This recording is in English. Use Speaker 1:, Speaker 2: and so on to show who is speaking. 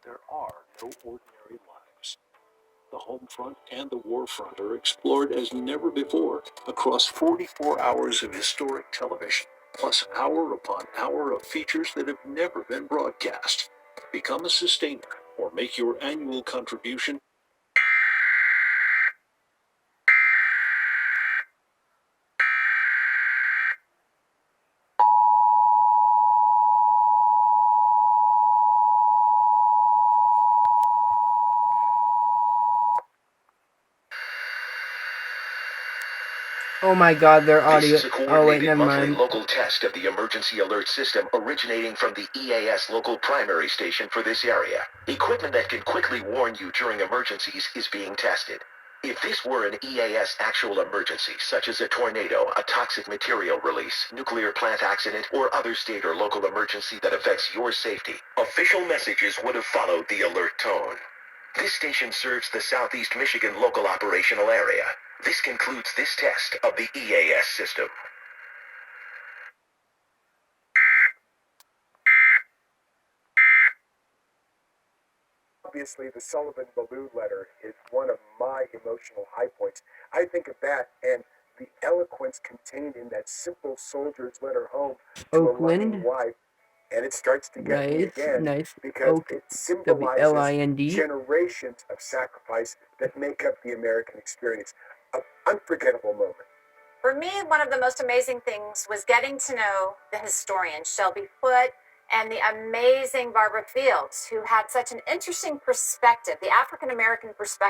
Speaker 1: there are no ordinary lives. The home front and the war front are explored as never before across 44 hours of historic television, plus hour upon hour of features that have never been broadcast. Become a sustainer or make your annual contribution.
Speaker 2: Oh my god, their audio.
Speaker 3: This is a
Speaker 2: Oh wait,
Speaker 3: coordinated
Speaker 2: never
Speaker 3: monthly
Speaker 2: mind.
Speaker 3: local test of the emergency alert system originating from the EAS local primary station for this area. Equipment that can quickly warn you during emergencies is being tested. If this were an EAS actual emergency, such as a tornado, a toxic material release, nuclear plant accident, or other state or local emergency that affects your safety, official messages would have followed the alert tone. This station serves the Southeast Michigan local operational area. This concludes this test of the EAS system.
Speaker 4: Obviously, the Sullivan Ballou letter is one of my emotional high points. I think of that and the eloquence contained in that simple soldier's letter home to a loving
Speaker 2: Oakland.
Speaker 4: wife. And it starts to get me again
Speaker 2: Nice.
Speaker 4: because
Speaker 2: Oak.
Speaker 4: it symbolizes
Speaker 2: WLIND.
Speaker 4: generations of sacrifice that make up the American experience. An unforgettable moment.
Speaker 5: For me, one of the most amazing things was getting to know the historian, Shelby Foote, and the amazing Barbara Fields, who had such an interesting perspective, the African American perspective.